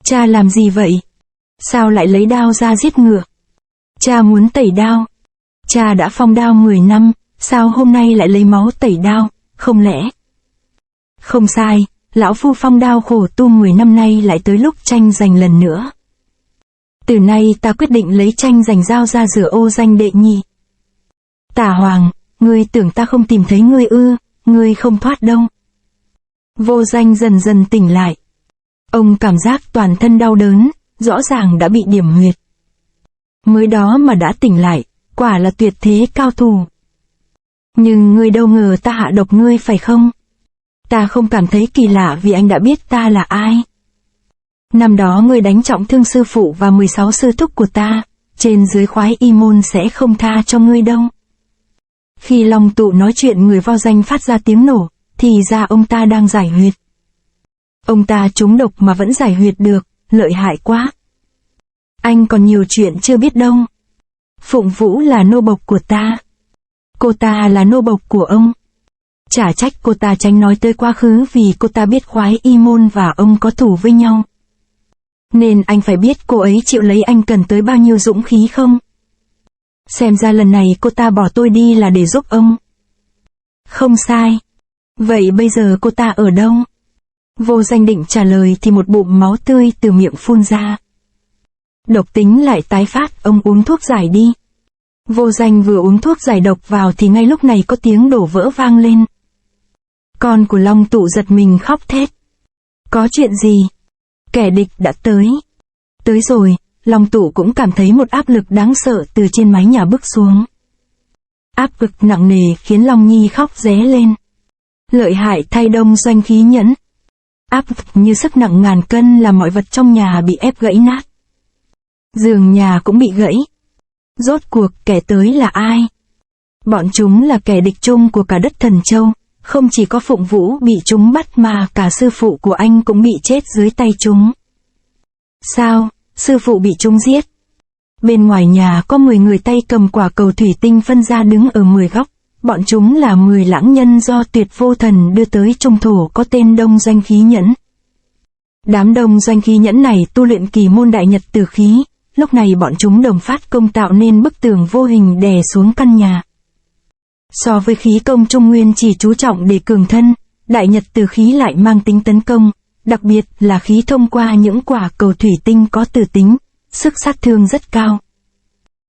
Cha làm gì vậy? Sao lại lấy đao ra giết ngựa? Cha muốn tẩy đao. Cha đã phong đao 10 năm, sao hôm nay lại lấy máu tẩy đao, không lẽ? Không sai, lão phu phong đao khổ tu 10 năm nay lại tới lúc tranh giành lần nữa. Từ nay ta quyết định lấy tranh giành giao ra rửa ô danh đệ nhị. Tả Hoàng, ngươi tưởng ta không tìm thấy ngươi ư? Ngươi không thoát đâu. Vô Danh dần dần tỉnh lại. Ông cảm giác toàn thân đau đớn, rõ ràng đã bị điểm huyệt. Mới đó mà đã tỉnh lại, quả là tuyệt thế cao thủ. Nhưng ngươi đâu ngờ ta hạ độc ngươi phải không? Ta không cảm thấy kỳ lạ vì anh đã biết ta là ai. Năm đó ngươi đánh trọng thương sư phụ và 16 sư thúc của ta, trên dưới khoái y môn sẽ không tha cho ngươi đâu. Khi Long Tụ nói chuyện người Vô Danh phát ra tiếng nổ, thì ra ông ta đang giải huyệt. Ông ta trúng độc mà vẫn giải huyệt được, lợi hại quá. Anh còn nhiều chuyện chưa biết đâu. Phụng Vũ là nô bộc của ta. Cô ta là nô bộc của ông. Chả trách cô ta tránh nói tới quá khứ vì cô ta biết khoái y môn và ông có thù với nhau. Nên anh phải biết cô ấy chịu lấy anh cần tới bao nhiêu dũng khí không? Xem ra lần này cô ta bỏ tôi đi là để giúp ông. Không sai. Vậy bây giờ cô ta ở đâu? Vô Danh định trả lời thì một bụng máu tươi từ miệng phun ra. Độc tính lại tái phát, ông uống thuốc giải đi. Vô Danh vừa uống thuốc giải độc vào thì ngay lúc này có tiếng đổ vỡ vang lên. Con của Long Tụ giật mình khóc thét. Có chuyện gì? Kẻ địch đã tới. Tới rồi, Long Tụ cũng cảm thấy một áp lực đáng sợ từ trên mái nhà bước xuống. Áp lực nặng nề khiến Long Nhi khóc ré lên. Lợi hại thay Đông Doanh khí nhẫn. Áp lực như sức nặng ngàn cân làm mọi vật trong nhà bị ép gãy nát. Giường nhà cũng bị gãy. Rốt cuộc kẻ tới là ai? Bọn chúng là kẻ địch chung của cả đất Thần Châu. Không chỉ có Phụng Vũ bị chúng bắt mà cả sư phụ của anh cũng bị chết dưới tay chúng. Sao? Sư phụ bị chúng giết. Bên ngoài nhà có 10 người tay cầm quả cầu thủy tinh phân ra đứng ở 10 góc. Bọn chúng là 10 lãng nhân do Tuyệt Vô Thần đưa tới trung thổ có tên Đông Doanh khí nhẫn. Đám Đông Doanh khí nhẫn này tu luyện kỳ môn đại nhật tử khí. Lúc này bọn chúng đồng phát công tạo nên bức tường vô hình đè xuống căn nhà. So với khí công Trung Nguyên chỉ chú trọng để cường thân, đại nhật tử khí lại mang tính tấn công, đặc biệt là khí thông qua những quả cầu thủy tinh có tử tính, sức sát thương rất cao.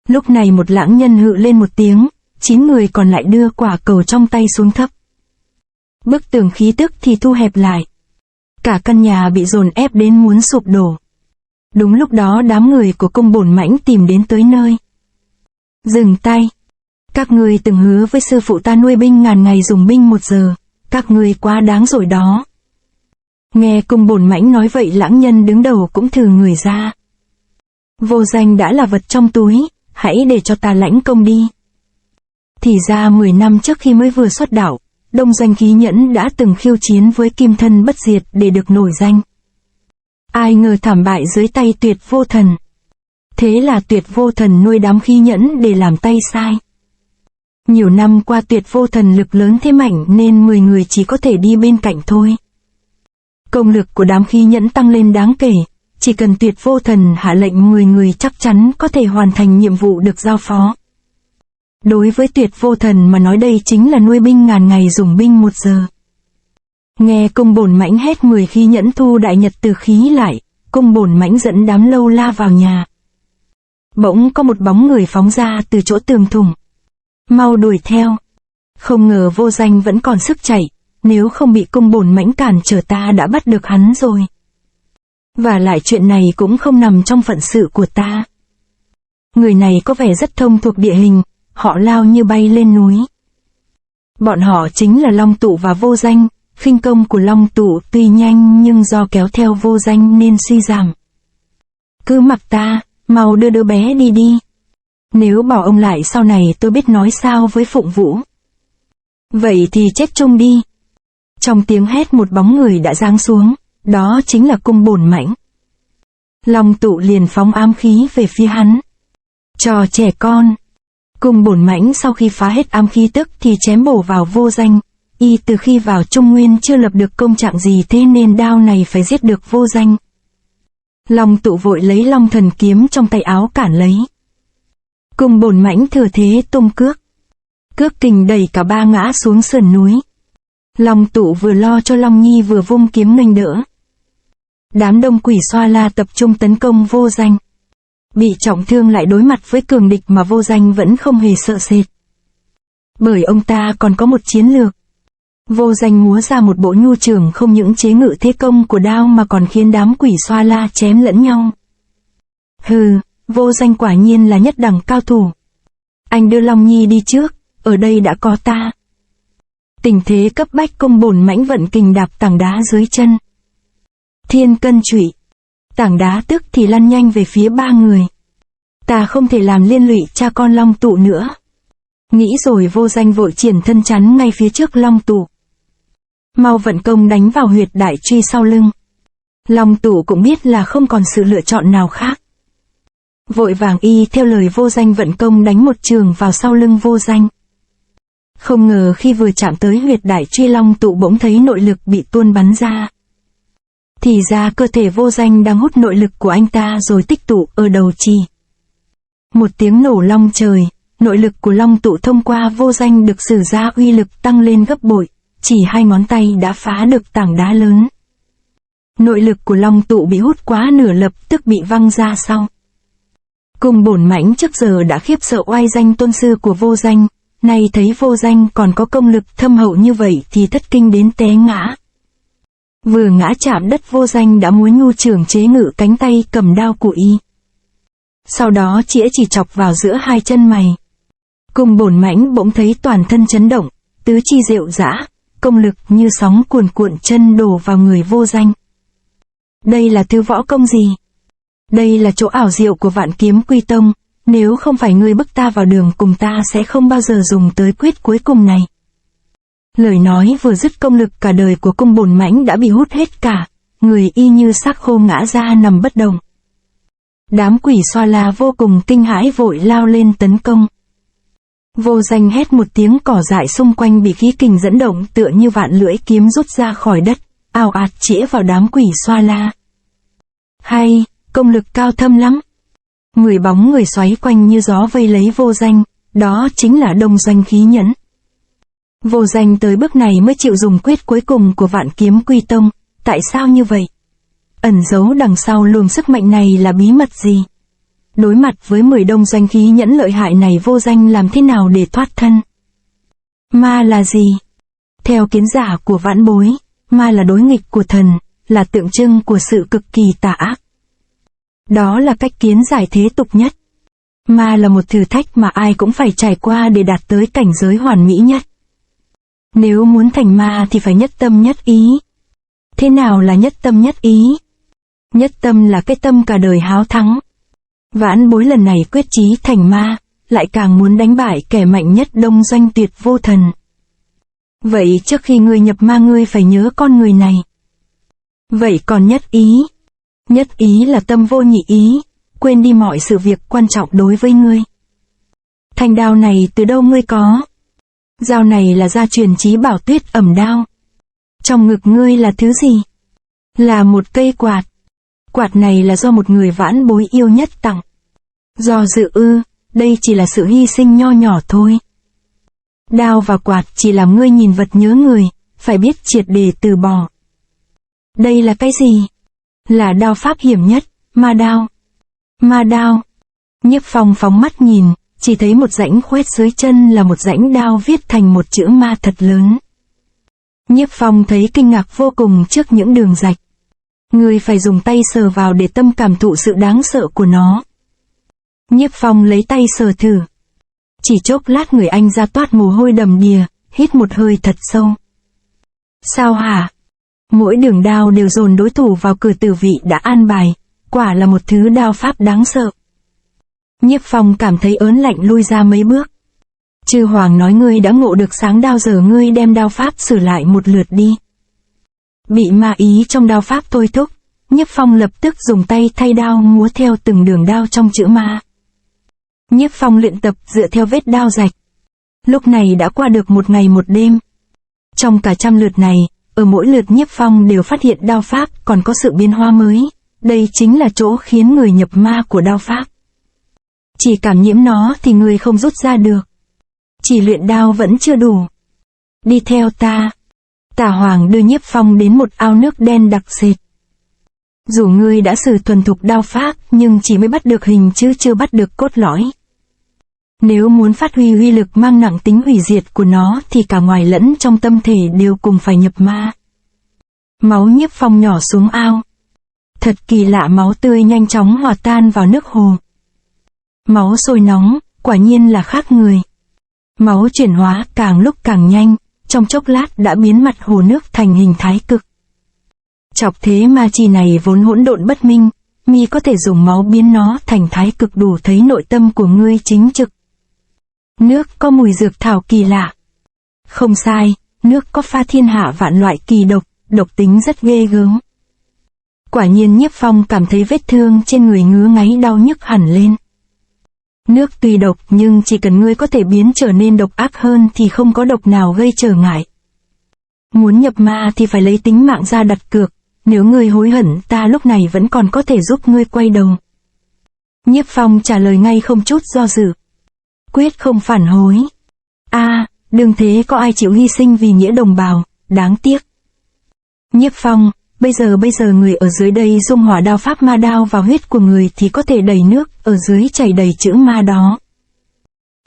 Lúc này một lãng nhân hự lên một tiếng, 9 người còn lại đưa quả cầu trong tay xuống thấp. Bức tường khí tức thì thu hẹp lại. Cả căn nhà bị dồn ép đến muốn sụp đổ. Đúng lúc đó đám người của Cung Bổn Mãnh tìm đến tới nơi. Dừng tay. Các ngươi từng hứa với sư phụ ta nuôi binh ngàn ngày dùng binh 1 giờ. Các ngươi quá đáng rồi đó. Nghe Cung Bổn Mãnh nói vậy lãng nhân đứng đầu cũng thừ người ra. Vô Danh đã là vật trong túi, hãy để cho ta lãnh công đi. Thì ra 10 năm trước khi mới vừa xuất đạo, Đông Doanh khí nhẫn đã từng khiêu chiến với Kim Thân Bất Diệt để được nổi danh. Ai ngờ thảm bại dưới tay Tuyệt Vô Thần. Thế là Tuyệt Vô Thần nuôi đám khí nhẫn để làm tay sai. Nhiều năm qua Tuyệt Vô Thần lực lớn thế mạnh nên 10 người chỉ có thể đi bên cạnh thôi. Công lực của đám khí nhẫn tăng lên đáng kể, chỉ cần Tuyệt Vô Thần hạ lệnh 10 người chắc chắn có thể hoàn thành nhiệm vụ được giao phó. Đối với Tuyệt Vô Thần mà nói đây chính là nuôi binh ngàn ngày dùng binh 1 giờ. Nghe Cung Bổn Mãnh hét 10 khí nhẫn thu đại nhật tử khí lại, Cung Bổn Mãnh dẫn đám lâu la vào nhà. Bỗng có một bóng người phóng ra từ chỗ tường thủng. Mau đuổi theo. Không ngờ Vô Danh vẫn còn sức chạy, nếu không bị Cung Bổn Mãnh cản trở ta đã bắt được hắn rồi. Và lại chuyện này cũng không nằm trong phận sự của ta. Người này có vẻ rất thông thuộc địa hình, họ lao như bay lên núi. Bọn họ chính là Long Tụ và Vô Danh, khinh công của Long Tụ tuy nhanh nhưng do kéo theo Vô Danh nên suy giảm. Cứ mặc ta, mau đưa đứa bé đi đi. Nếu bỏ ông lại sau này tôi biết nói sao với Phụng Vũ. Vậy thì chết chung đi. Trong tiếng hét một bóng người đã giáng xuống, đó chính là Cung Bổn Mãnh. Long Tụ liền phóng ám khí về phía hắn. Trò trẻ con. Cung Bổn Mãnh sau khi phá hết ám khí tức thì chém bổ vào Vô Danh. Y từ khi vào Trung Nguyên chưa lập được công trạng gì thế nên đao này phải giết được Vô Danh. Long Tụ vội lấy Long Thần kiếm trong tay áo cản lấy. Cung Bổn Mãnh thừa thế tung cước. Cước kình đẩy cả ba ngã xuống sườn núi. Long Tụ vừa lo cho Long Nhi vừa vung kiếm nghênh đỡ. Đám đông quỷ xoa la tập trung tấn công Vô Danh. Bị trọng thương lại đối mặt với cường địch mà Vô Danh vẫn không hề sợ sệt. Bởi ông ta còn có một chiến lược. Vô Danh múa ra một bộ nhu trường không những chế ngự thế công của đao mà còn khiến đám quỷ xoa la chém lẫn nhau. Hừ, Vô Danh quả nhiên là nhất đẳng cao thủ. Anh đưa Long Nhi đi trước, ở đây đã có ta. Tình thế cấp bách, Cung Bổn Mãnh vận kình đạp tảng đá dưới chân. Thiên cân trụy. Tảng đá tức thì lăn nhanh về phía ba người. Ta không thể làm liên lụy cha con Long Tụ nữa. Nghĩ rồi Vô Danh vội triển thân chắn ngay phía trước Long Tụ. Mau vận công đánh vào huyệt đại truy sau lưng. Long Tụ cũng biết là không còn sự lựa chọn nào khác. Vội vàng y theo lời Vô Danh vận công đánh một trường vào sau lưng Vô Danh. Không ngờ khi vừa chạm tới huyệt đại truy, Long Tụ bỗng thấy nội lực bị tuôn bắn ra. Thì ra cơ thể Vô Danh đang hút nội lực của anh ta rồi tích tụ ở đầu chi. Một tiếng nổ long trời, nội lực của Long Tụ thông qua Vô Danh được sử ra uy lực tăng lên gấp bội, chỉ 2 ngón tay đã phá được tảng đá lớn. Nội lực của Long Tụ bị hút quá nửa lập tức bị văng ra sau. Cung Bổn Mãnh trước giờ đã khiếp sợ oai danh tôn sư của Vô Danh, nay thấy Vô Danh còn có công lực thâm hậu như vậy thì thất kinh đến té ngã. Vừa ngã chạm đất, Vô Danh đã múa nhu trường chế ngự cánh tay cầm đao của y. Sau đó chĩa chỉ chọc vào giữa 2 chân mày. Cung Bổn Mãnh bỗng thấy toàn thân chấn động, tứ chi rệu rã, công lực như sóng cuồn cuộn chân đổ vào người Vô Danh. Đây là thứ võ công gì? Đây là chỗ ảo diệu của Vạn Kiếm Quy Tông, nếu không phải ngươi bức ta vào đường cùng, ta sẽ không bao giờ dùng tới quyết cuối cùng này. Lời nói vừa dứt, công lực cả đời của Cung Bổn Mãnh đã bị hút hết cả, người y như xác khô ngã ra nằm bất động. Đám quỷ xoa la vô cùng kinh hãi vội lao lên tấn công. Vô Danh hét một tiếng, cỏ dại xung quanh bị khí kình dẫn động tựa như vạn lưỡi kiếm rút ra khỏi đất, ào ạt chĩa vào đám quỷ xoa la. Hay, công lực cao thâm lắm. 10 bóng người xoáy quanh như gió vây lấy Vô Danh, đó chính là Đông Doanh Khí Nhẫn. Vô Danh tới bước này mới chịu dùng quyết cuối cùng của Vạn Kiếm Quy Tông, tại sao như vậy? Ẩn giấu đằng sau luồng sức mạnh này là bí mật gì? Đối mặt với 10 Đông Doanh Khí Nhẫn lợi hại này, Vô Danh làm thế nào để thoát thân? Ma là gì? Theo kiến giả của vãn bối, ma là đối nghịch của thần, là tượng trưng của sự cực kỳ tà ác. Đó là cách kiến giải thế tục nhất. Ma là một thử thách mà ai cũng phải trải qua để đạt tới cảnh giới hoàn mỹ nhất. Nếu muốn thành ma thì phải nhất tâm nhất ý. Thế nào là nhất tâm nhất ý? Nhất tâm là cái tâm cả đời háo thắng. Vãn bối lần này quyết chí thành ma, lại càng muốn đánh bại kẻ mạnh nhất Đông Doanh Tuyệt Vô Thần. Vậy trước khi ngươi nhập ma, ngươi phải nhớ con người này. Vậy còn nhất ý? Nhất ý là tâm vô nhị ý, quên đi mọi sự việc quan trọng đối với ngươi. Thanh đao này từ đâu ngươi có? Dao này là gia truyền Chí Bảo Tuyết Ẩm đao. Trong ngực ngươi là thứ gì? Là một cây quạt. Quạt này là do một người vãn bối yêu nhất tặng. Do dự ư? Đây chỉ là sự hy sinh nho nhỏ thôi. Đao và quạt chỉ làm ngươi nhìn vật nhớ người, phải biết triệt để từ bỏ. Đây là cái gì? Là đao pháp hiểm nhất, ma đao. Ma đao. Nhiếp Phong phóng mắt nhìn, chỉ thấy một rãnh khoét dưới chân là một rãnh đao viết thành một chữ ma thật lớn. Nhiếp Phong thấy kinh ngạc vô cùng trước những đường rạch. Người phải dùng tay sờ vào để tâm cảm thụ sự đáng sợ của nó. Nhiếp Phong lấy tay sờ thử. Chỉ chốc lát người anh ra toát mồ hôi đầm đìa, hít một hơi thật sâu. Sao hả? Mỗi đường đao đều dồn đối thủ vào cửa tử vị đã an bài, quả là một thứ đao pháp đáng sợ. Nhiếp Phong cảm thấy ớn lạnh lui ra mấy bước. Chư Hoàng nói ngươi đã ngộ được sáng đao, giờ ngươi đem đao pháp sửa lại một lượt đi. Bị ma ý trong đao pháp thôi thúc, Nhiếp Phong lập tức dùng tay thay đao múa theo từng đường đao trong chữ ma. Nhiếp Phong luyện tập dựa theo vết đao rạch. Lúc này đã qua được 1 ngày 1 đêm. Trong cả 100 lượt này, ở mỗi lượt Nhiếp Phong đều phát hiện đao pháp còn có sự biến hóa mới, đây chính là chỗ khiến người nhập ma của đao pháp. Chỉ cảm nhiễm nó thì người không rút ra được. Chỉ luyện đao vẫn chưa đủ. Đi theo ta. Tả Hoàng đưa Nhiếp Phong đến một ao nước đen đặc sệt. Dù ngươi đã sử thuần thục đao pháp nhưng chỉ mới bắt được hình chứ chưa bắt được cốt lõi. Nếu muốn phát huy uy lực mang nặng tính hủy diệt của nó thì cả ngoài lẫn trong tâm thể đều cùng phải nhập ma. Máu Nhiếp Phong nhỏ xuống ao. Thật kỳ lạ, máu tươi nhanh chóng hòa tan vào nước hồ. Máu sôi nóng, quả nhiên là khác người. Máu chuyển hóa càng lúc càng nhanh, trong chốc lát đã biến mặt hồ nước thành hình thái cực. Chọc thế ma chi này vốn hỗn độn bất minh, mi có thể dùng máu biến nó thành thái cực, đủ thấy nội tâm của ngươi chính trực. Nước có mùi dược thảo kỳ lạ. Không sai, nước có pha thiên hạ vạn loại kỳ độc, độc tính rất ghê gớm. Quả nhiên Nhiếp Phong cảm thấy vết thương trên người ngứa ngáy đau nhức hẳn lên. Nước tuy độc nhưng chỉ cần ngươi có thể biến trở nên độc ác hơn thì không có độc nào gây trở ngại. Muốn nhập ma thì phải lấy tính mạng ra đặt cược, nếu ngươi hối hận ta lúc này vẫn còn có thể giúp ngươi quay đầu. Nhiếp Phong trả lời ngay không chút do dự. Quyết không phản hối. Đương thế có ai chịu hy sinh vì nghĩa đồng bào, đáng tiếc. Nhiếp Phong, bây giờ người ở dưới đây dung hỏa đao pháp ma đao vào huyết của người thì có thể đẩy nước ở dưới chảy đầy chữ ma đó.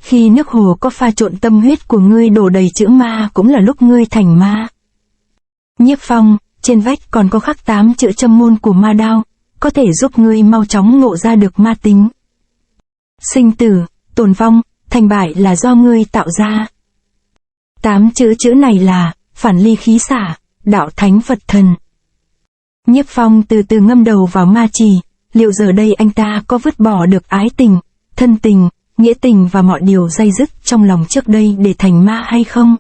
Khi nước hồ có pha trộn tâm huyết của ngươi đổ đầy chữ ma cũng là lúc ngươi thành ma. Nhiếp Phong, trên vách còn có khắc 8 chữ châm môn của ma đao, có thể giúp ngươi mau chóng ngộ ra được ma tính. Sinh tử, tồn vong, thành bại là do ngươi tạo ra. 8 chữ này là phản ly khí xả, đạo thánh Phật thần. Nhiếp Phong từ từ ngâm đầu vào ma trì, liệu giờ đây anh ta có vứt bỏ được ái tình, thân tình, nghĩa tình và mọi điều day dứt trong lòng trước đây để thành ma hay không?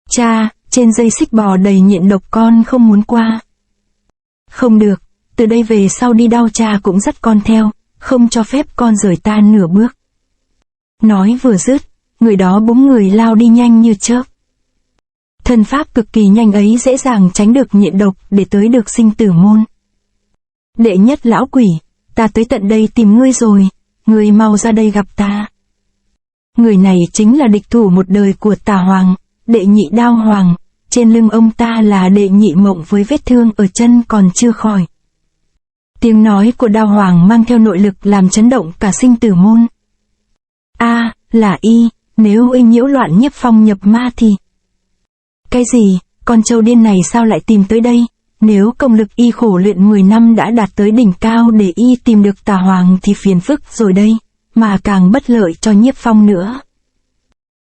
Cha, trên dây xích bò đầy nhện độc con không muốn qua. Không được, từ đây về sau đi đâu cha cũng dắt con theo, không cho phép con rời ta nửa bước. Nói vừa dứt, người đó búng người lao đi nhanh như chớp. Thân pháp cực kỳ nhanh ấy dễ dàng tránh được nhện độc để tới được sinh tử môn. Đệ nhất lão quỷ, ta tới tận đây tìm ngươi rồi, ngươi mau ra đây gặp ta. Người này chính là địch thủ một đời của Tả Hoàng, đệ nhị đao hoàng, trên lưng ông ta là đệ nhị mộng với vết thương ở chân còn chưa khỏi. Tiếng nói của đao hoàng mang theo nội lực làm chấn động cả sinh tử môn. Là y, nếu y nhiễu loạn Nhiếp Phong nhập ma thì... Cái gì, con trâu điên này sao lại tìm tới đây? Nếu công lực y khổ luyện 10 năm đã đạt tới đỉnh cao để y tìm được Tả Hoàng thì phiền phức rồi đây, mà càng bất lợi cho Nhiếp Phong nữa.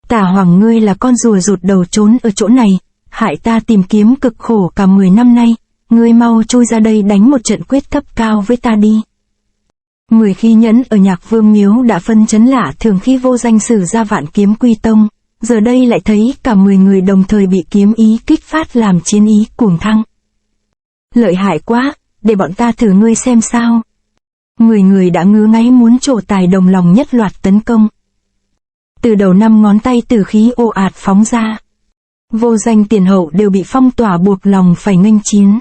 Tả Hoàng ngươi là con rùa rụt đầu trốn ở chỗ này, hại ta tìm kiếm cực khổ cả 10 năm nay, ngươi mau chui ra đây đánh một trận quyết cấp cao với ta đi. 10 khí nhẫn ở Nhạc Vương miếu đã phân chấn lạ thường khi vô danh sử ra Vạn Kiếm Quy Tông, giờ đây lại thấy cả 10 người đồng thời bị kiếm ý kích phát làm chiến ý cuồng thăng. Lợi hại quá, để bọn ta thử ngươi xem sao. 10 người đã ngứa ngáy muốn trổ tài đồng lòng nhất loạt tấn công. Từ đầu 5 ngón tay tử khí ồ ạt phóng ra. Vô danh tiền hậu đều bị phong tỏa buộc lòng phải nghênh chiến.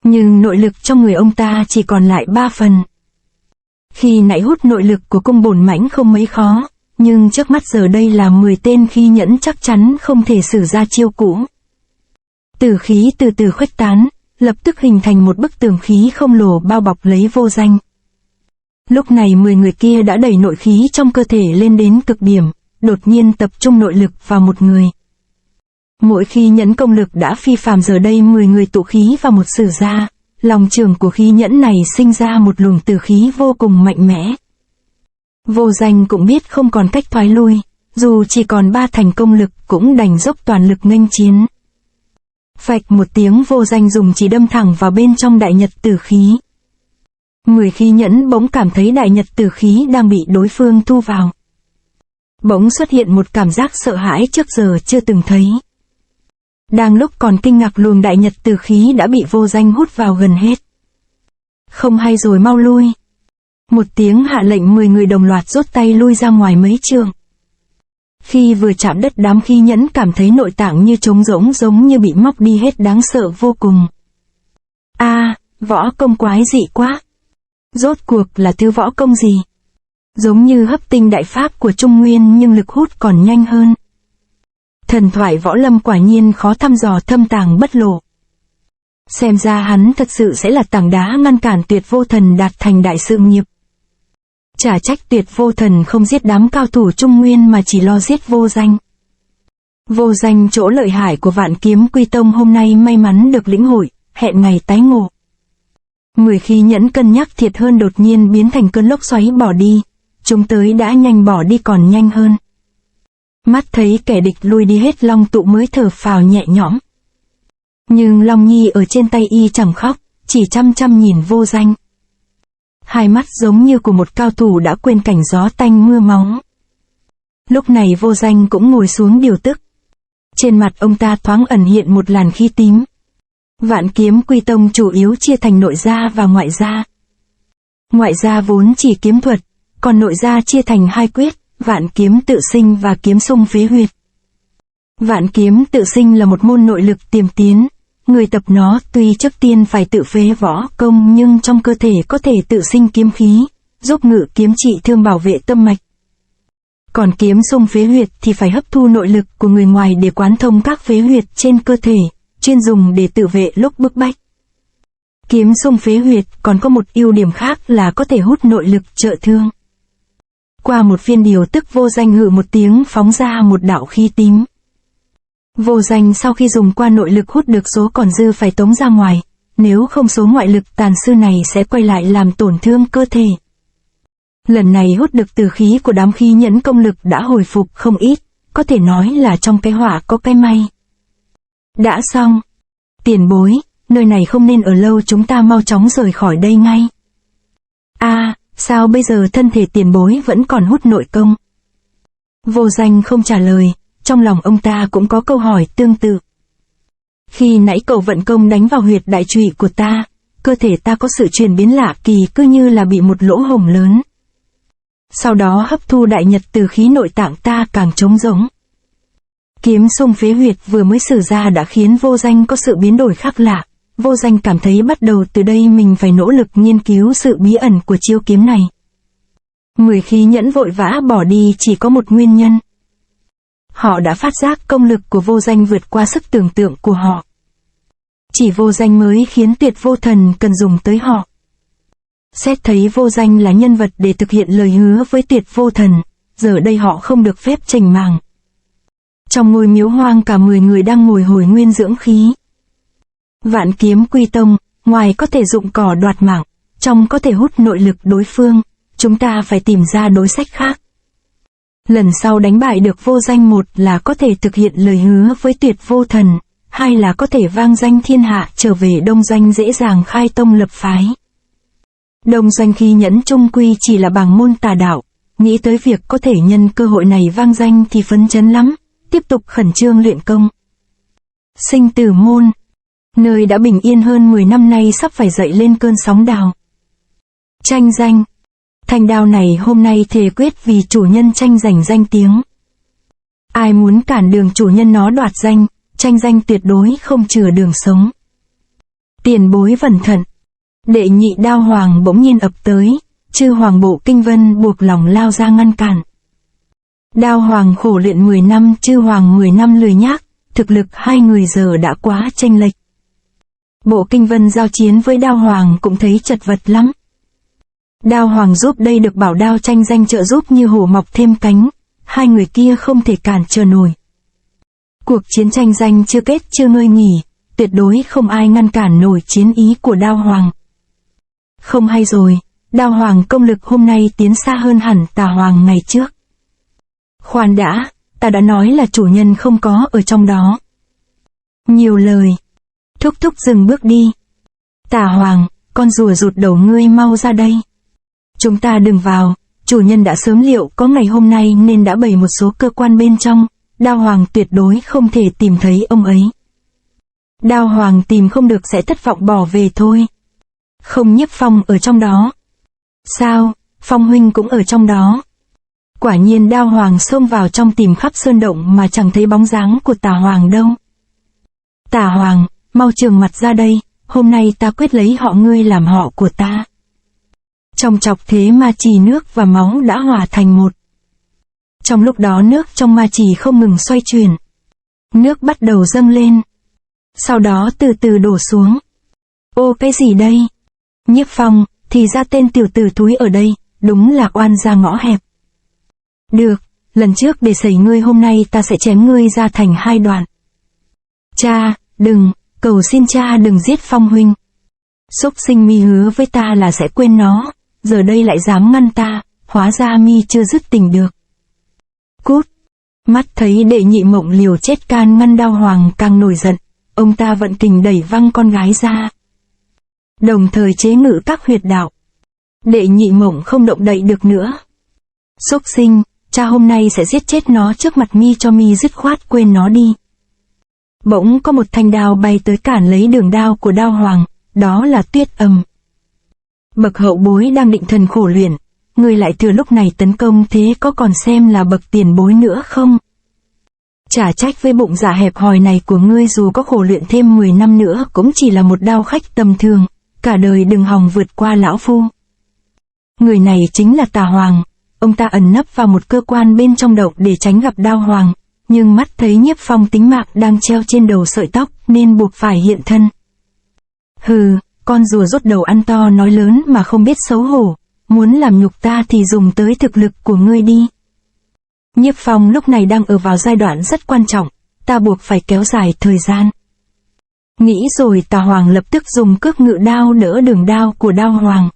Nhưng nội lực trong người ông ta chỉ còn lại 3 phần. Khi nãy hút nội lực của cung bổn mãnh không mấy khó, nhưng trước mắt giờ đây là 10 tên khí nhẫn chắc chắn không thể sử ra chiêu cũ. Tử khí từ từ khuếch tán, lập tức hình thành một bức tường khí không lồ bao bọc lấy vô danh. Lúc này 10 người kia đã đẩy nội khí trong cơ thể lên đến cực điểm, đột nhiên tập trung nội lực vào một người. Mỗi khí nhẫn công lực đã phi phàm, giờ đây 10 người tụ khí vào một sử ra, lòng trường của khí nhẫn này sinh ra một luồng tử khí vô cùng mạnh mẽ. Vô danh cũng biết không còn cách thoái lui, dù chỉ còn 3 thành công lực cũng đành dốc toàn lực nghênh chiến. Phạch một tiếng, vô danh dùng chỉ đâm thẳng vào bên trong đại nhật tử khí. 10 khí nhẫn bỗng cảm thấy đại nhật tử khí đang bị đối phương thu vào. Bỗng xuất hiện một cảm giác sợ hãi trước giờ chưa từng thấy. Đang lúc còn kinh ngạc, luồng đại nhật tử khí đã bị vô danh hút vào gần hết. Không hay rồi, mau lui. Một tiếng hạ lệnh, 10 người đồng loạt rút tay lui ra ngoài mấy trượng. Khi vừa chạm đất, đám khí nhẫn cảm thấy nội tạng như trống rỗng, giống như bị móc đi hết, đáng sợ vô cùng. võ công quái dị quá. Rốt cuộc là thứ võ công gì? Giống như hấp tinh đại pháp của Trung Nguyên nhưng lực hút còn nhanh hơn. Thần thoại võ lâm quả nhiên khó thăm dò thâm tàng bất lộ. Xem ra hắn thật sự sẽ là tảng đá ngăn cản Tuyệt Vô Thần đạt thành đại sự nghiệp. Chả trách Tuyệt Vô Thần không giết đám cao thủ Trung Nguyên mà chỉ lo giết Vô Danh. Vô Danh chỗ lợi hại của Vạn Kiếm Quy Tông hôm nay may mắn được lĩnh hội, hẹn ngày tái ngộ. 10 khí nhẫn cân nhắc thiệt hơn đột nhiên biến thành cơn lốc xoáy bỏ đi, chúng tới đã nhanh bỏ đi còn nhanh hơn. Mắt thấy kẻ địch lui đi hết Long Tụ mới thở phào nhẹ nhõm. Nhưng Long Nhi ở trên tay y chẳng khóc, chỉ chăm chăm nhìn Vô Danh. Hai mắt giống như của một cao thủ đã quên cảnh gió tanh mưa máu. Lúc này Vô Danh cũng ngồi xuống điều tức. Trên mặt ông ta thoáng ẩn hiện một làn khí tím. Vạn Kiếm Quy Tông chủ yếu chia thành nội gia và ngoại gia. Ngoại gia vốn chỉ kiếm thuật, còn nội gia chia thành 2 quyết, Vạn Kiếm Tự Sinh và Kiếm Xung Phế Huyệt. Vạn Kiếm Tự Sinh là một môn nội lực tiềm tiến, người tập nó tuy trước tiên phải tự phế võ công nhưng trong cơ thể có thể tự sinh kiếm khí, giúp ngự kiếm trị thương bảo vệ tâm mạch. Còn Kiếm Xung Phế Huyệt thì phải hấp thu nội lực của người ngoài để quán thông các phế huyệt trên cơ thể, chuyên dùng để tự vệ lúc bức bách. Kiếm Xung Phế Huyệt còn có một ưu điểm khác là có thể hút nội lực trợ thương. Qua một phiên điều tức Vô Danh hự một tiếng phóng ra một đạo khí tím. Vô Danh sau khi dùng qua nội lực hút được số còn dư phải tống ra ngoài, nếu không số ngoại lực tàn dư này sẽ quay lại làm tổn thương cơ thể. Lần này hút được từ khí của đám khí nhẫn công lực đã hồi phục không ít, có thể nói là trong cái họa có cái may. Đã xong. Tiền bối, nơi này không nên ở lâu, chúng ta mau chóng rời khỏi đây ngay. Sao bây giờ thân thể tiền bối vẫn còn hút nội công? Vô Danh không trả lời, trong lòng ông ta cũng có câu hỏi tương tự. Khi nãy cậu vận công đánh vào huyệt đại trụy của ta, cơ thể ta có sự chuyển biến lạ kỳ cứ như là bị một lỗ hổng lớn. Sau đó hấp thu đại nhật từ khí nội tạng ta càng trống rỗng. Kiếm Xung Phế Huyệt vừa mới sử ra đã khiến Vô Danh có sự biến đổi khác lạ. Vô Danh cảm thấy bắt đầu từ đây mình phải nỗ lực nghiên cứu sự bí ẩn của chiêu kiếm này. 10 khí nhẫn vội vã bỏ đi chỉ có một nguyên nhân. Họ đã phát giác công lực của Vô Danh vượt qua sức tưởng tượng của họ. Chỉ Vô Danh mới khiến Tuyệt Vô Thần cần dùng tới họ. Xét thấy Vô Danh là nhân vật để thực hiện lời hứa với Tuyệt Vô Thần, giờ đây họ không được phép chảnh mảng. Trong ngôi miếu hoang cả 10 người đang ngồi hồi nguyên dưỡng khí. Vạn Kiếm Quy Tông, ngoài có thể dụng cỏ đoạt mạng, trong có thể hút nội lực đối phương, chúng ta phải tìm ra đối sách khác. Lần sau đánh bại được Vô Danh, một là có thể thực hiện lời hứa với Tuyệt Vô Thần, hai là có thể vang danh thiên hạ trở về Đông Doanh dễ dàng khai tông lập phái. Đông Doanh khi nhẫn trung quy chỉ là bảng môn tà đạo, nghĩ tới việc có thể nhân cơ hội này vang danh thì phấn chấn lắm, tiếp tục khẩn trương luyện công. Sinh Tử Môn, nơi đã bình yên hơn 10 năm nay sắp phải dậy lên cơn sóng đào. Tranh danh, thanh đao này hôm nay thề quyết vì chủ nhân tranh giành danh tiếng. Ai muốn cản đường chủ nhân nó đoạt danh, tranh danh tuyệt đối không chừa đường sống. Tiền bối vẩn thận. Đệ nhị đao hoàng bỗng nhiên ập tới, chư hoàng bộ kinh vân buộc lòng lao ra ngăn cản. Đao hoàng khổ luyện 10 năm, chư hoàng 10 năm lười nhác, thực lực hai người giờ đã quá chênh lệch. Bộ kinh vân giao chiến với đao hoàng cũng thấy chật vật lắm. Đao hoàng giúp đây được bảo đao tranh danh trợ giúp như hổ mọc thêm cánh, hai người kia không thể cản trở nổi. Cuộc chiến tranh danh chưa kết chưa ngơi nghỉ, tuyệt đối không ai ngăn cản nổi chiến ý của đao hoàng. Không hay rồi, đao hoàng công lực hôm nay tiến xa hơn hẳn tà hoàng ngày trước. Khoan đã, ta đã nói là chủ nhân không có ở trong đó. Nhiều lời. Thúc thúc dừng bước đi. Tà hoàng, con rùa rụt đầu ngươi mau ra đây. Chúng ta đừng vào, chủ nhân đã sớm liệu có ngày hôm nay nên đã bày một số cơ quan bên trong, đao hoàng tuyệt đối không thể tìm thấy ông ấy. Đao hoàng tìm không được sẽ thất vọng bỏ về thôi. Không, Nhiếp Phong ở trong đó. Sao, Phong huynh cũng ở trong đó. Quả nhiên đao hoàng xông vào trong tìm khắp sơn động mà chẳng thấy bóng dáng của tà hoàng đâu. Tà hoàng, mau trường mặt ra đây, hôm nay ta quyết lấy họ ngươi làm họ của ta. Trong chọc thế ma chì nước và máu đã hòa thành một. Trong lúc đó nước trong ma chì không ngừng xoay chuyển. Nước bắt đầu dâng lên. Sau đó từ từ đổ xuống. Ô cái gì đây? Nhiếp Phong, thì ra tên tiểu tử thúi ở đây, đúng là oan ra ngõ hẹp. Được, lần trước để sẩy ngươi hôm nay ta sẽ chém ngươi ra thành 2 đoạn. Cha, đừng, cầu xin cha đừng giết Phong huynh. Xúc sinh mi hứa với ta là sẽ quên nó, giờ đây lại dám ngăn ta, hóa ra mi chưa dứt tình được. Cút! Mắt thấy Đệ Nhị Mộng liều chết can ngăn Đao Hoàng càng nổi giận, ông ta vận kình đẩy văng con gái ra. Đồng thời chế ngự các huyệt đạo. Đệ Nhị Mộng không động đậy được nữa. Xúc sinh, cha hôm nay sẽ giết chết nó trước mặt mi cho mi dứt khoát quên nó đi. Bỗng có một thanh đao bay tới cản lấy đường đao của Đao Hoàng, đó là Tuyết Âm. Bậc hậu bối đang định thần khổ luyện, ngươi lại thừa lúc này tấn công thế có còn xem là bậc tiền bối nữa không? Chả trách với bụng dạ hẹp hòi này của ngươi dù có khổ luyện thêm 10 năm nữa cũng chỉ là một đao khách tầm thường, cả đời đừng hòng vượt qua lão phu. Người này chính là Tà Hoàng, ông ta ẩn nấp vào một cơ quan bên trong động để tránh gặp Đao Hoàng, nhưng mắt thấy Nhiếp Phong tính mạng đang treo trên đầu sợi tóc nên buộc phải hiện thân. Hừ, con rùa rốt đầu ăn to nói lớn mà không biết xấu hổ, muốn làm nhục ta thì dùng tới thực lực của ngươi đi. Nhiếp Phong lúc này đang ở vào giai đoạn rất quan trọng, ta buộc phải kéo dài thời gian. Nghĩ rồi Tà Hoàng lập tức dùng cước ngự đao đỡ đường đao của Đao Hoàng.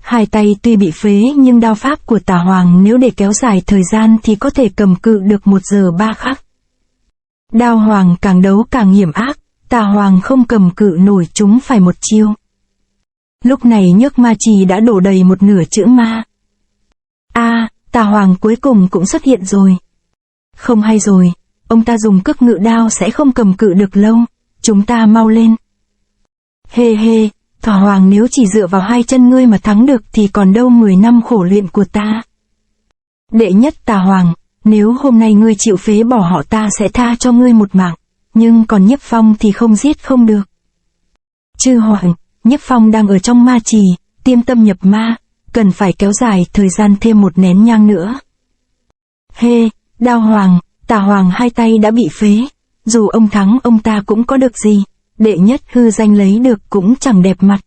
Hai tay tuy bị phế nhưng đao pháp của Tà Hoàng nếu để kéo dài thời gian thì có thể cầm cự được 1 giờ 3 khắc. Đao Hoàng càng đấu càng hiểm ác, Tà Hoàng không cầm cự nổi chúng phải một chiêu. Lúc này nhớt ma chì đã đổ đầy một nửa chữ ma. Tà Hoàng cuối cùng cũng xuất hiện rồi. Không hay rồi, ông ta dùng cước ngự đao sẽ không cầm cự được lâu, chúng ta mau lên. Hê, Tà Hoàng nếu chỉ dựa vào 2 chân ngươi mà thắng được thì còn đâu 10 năm khổ luyện của ta. Đệ nhất Tà Hoàng, nếu hôm nay ngươi chịu phế bỏ họ ta sẽ tha cho ngươi một mạng, nhưng còn Nhiếp Phong thì không giết không được. Chư Hoàng, Nhiếp Phong đang ở trong ma trì, tiêm tâm nhập ma, cần phải kéo dài thời gian thêm 1 nén nhang nữa. Hê, Đao Hoàng, Tà Hoàng 2 tay đã bị phế, dù ông thắng ông ta cũng có được gì, đệ nhất hư danh lấy được cũng chẳng đẹp mặt.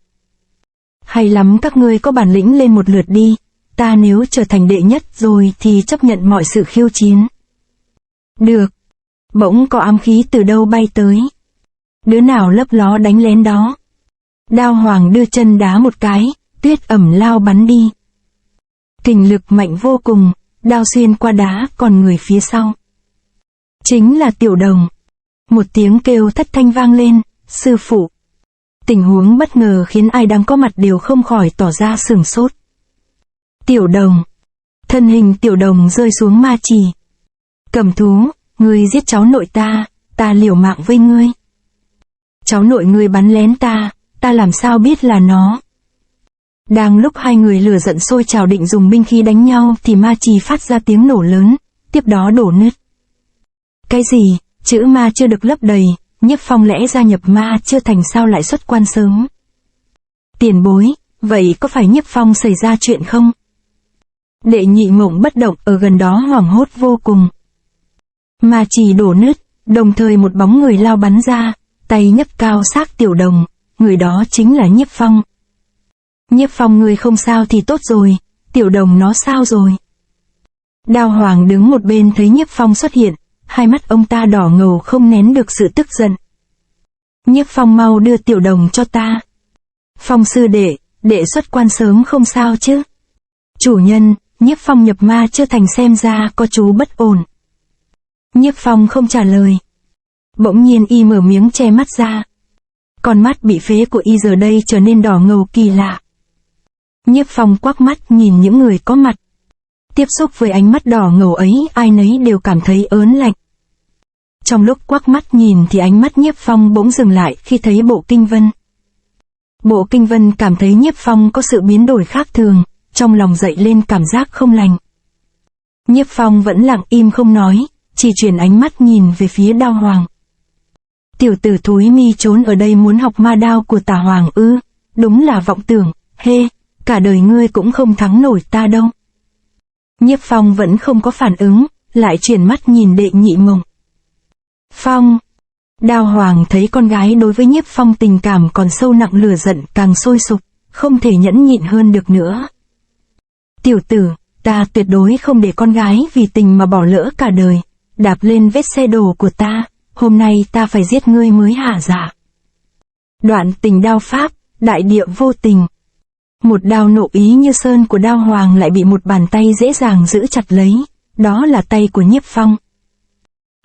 Hay lắm các ngươi có bản lĩnh lên một lượt đi, ta nếu trở thành đệ nhất rồi thì chấp nhận mọi sự khiêu chiến. Được. Bỗng có ám khí từ đâu bay tới. Đứa nào lấp ló đánh lén đó. Đao Hoàng đưa chân đá một cái, Tuyết Ẩm lao bắn đi. Kình lực mạnh vô cùng, đao xuyên qua đá còn người phía sau. Chính là Tiểu Đồng. Một tiếng kêu thất thanh vang lên, sư phụ. Tình huống bất ngờ khiến ai đang có mặt đều không khỏi tỏ ra sửng sốt. Tiểu Đồng. Thân hình Tiểu Đồng rơi xuống ma trì. Cầm thú, ngươi giết cháu nội ta liều mạng với ngươi. Cháu nội ngươi bắn lén ta làm sao biết là nó. Đang lúc hai người lửa giận sôi trào định dùng binh khí đánh nhau thì ma trì phát ra tiếng nổ lớn, tiếp đó đổ nứt. Cái gì, chữ ma chưa được lấp đầy, Nhiếp Phong lẽ ra nhập ma chưa thành sao lại xuất quan sớm. Tiền bối, vậy có phải Nhiếp Phong xảy ra chuyện không? Đệ Nhị Mộng bất động ở gần đó hoảng hốt vô cùng. Ma trì đổ nứt, đồng thời một bóng người lao bắn ra, tay nhấc cao xác Tiểu Đồng, người đó chính là Nhiếp Phong. Nhiếp Phong ngươi không sao thì tốt rồi, Tiểu Đồng nó sao rồi? Đao Hoàng đứng một bên thấy Nhiếp Phong xuất hiện, hai mắt ông ta đỏ ngầu không nén được sự tức giận. Nhiếp Phong mau đưa Tiểu Đồng cho ta. Phong sư đệ xuất quan sớm không sao chứ? Chủ nhân, Nhiếp Phong nhập ma chưa thành xem ra có chú bất ổn. Nhiếp Phong không trả lời. Bỗng nhiên y mở miếng che mắt ra. Con mắt bị phế của y giờ đây trở nên đỏ ngầu kỳ lạ. Nhiếp Phong quắc mắt nhìn những người có mặt. Tiếp xúc với ánh mắt đỏ ngầu ấy ai nấy đều cảm thấy ớn lạnh. Trong lúc quắc mắt nhìn thì ánh mắt Nhiếp Phong bỗng dừng lại khi thấy Bộ Kinh Vân. Bộ Kinh Vân cảm thấy Nhiếp Phong có sự biến đổi khác thường, trong lòng dậy lên cảm giác không lành. Nhiếp Phong vẫn lặng im không nói, chỉ chuyển ánh mắt nhìn về phía Đao Hoàng. Tiểu tử thúi mi trốn ở đây muốn học ma đao của Tà Hoàng ư? Đúng là vọng tưởng, hê, cả đời ngươi cũng không thắng nổi ta đâu. Nhiếp Phong vẫn không có phản ứng, lại chuyển mắt nhìn Đệ Nhị Mộng. Phong. Đao Hoàng thấy con gái đối với Nhiếp Phong tình cảm còn sâu nặng, lửa giận càng sôi sục, không thể nhẫn nhịn hơn được nữa. Tiểu tử, ta tuyệt đối không để con gái vì tình mà bỏ lỡ cả đời, đạp lên vết xe đổ của ta, hôm nay ta phải giết ngươi mới hả dạ. Đoạn tình đao pháp, đại địa vô tình. Một đao nộ ý như sơn của Đao Hoàng lại bị một bàn tay dễ dàng giữ chặt lấy, đó là tay của Nhiếp Phong.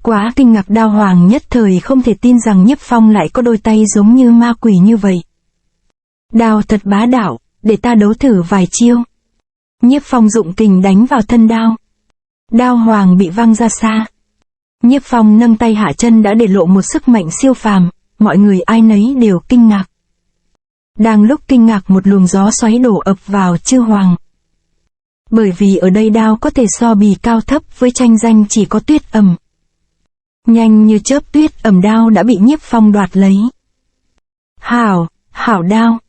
Quá kinh ngạc, Đao Hoàng nhất thời không thể tin rằng Nhiếp Phong lại có đôi tay giống như ma quỷ như vậy. Đao thật bá đạo, để ta đấu thử vài chiêu. Nhiếp Phong dụng kình đánh vào thân đao. Đao Hoàng bị văng ra xa. Nhiếp Phong nâng tay hạ chân đã để lộ một sức mạnh siêu phàm, mọi người ai nấy đều kinh ngạc. Đang lúc kinh ngạc, một luồng gió xoáy đổ ập vào Chư Hoàng. Bởi vì ở đây đao có thể so bì cao thấp với tranh danh chỉ có Tuyết Ầm. Nhanh như chớp Tuyết Ầm đao đã bị Nhiếp Phong đoạt lấy. Hảo đao.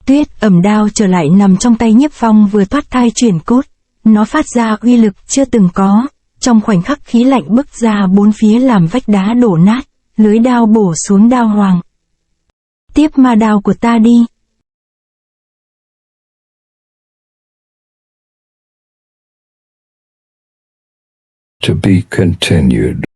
Tuyết Ầm đao trở lại nằm trong tay Nhiếp Phong vừa thoát thai chuyển cốt, nó phát ra uy lực chưa từng có, trong khoảnh khắc khí lạnh bức ra bốn phía làm vách đá đổ nát, lưới đao bổ xuống Đao Hoàng. Tiếp ma đao của ta đi. To be continued.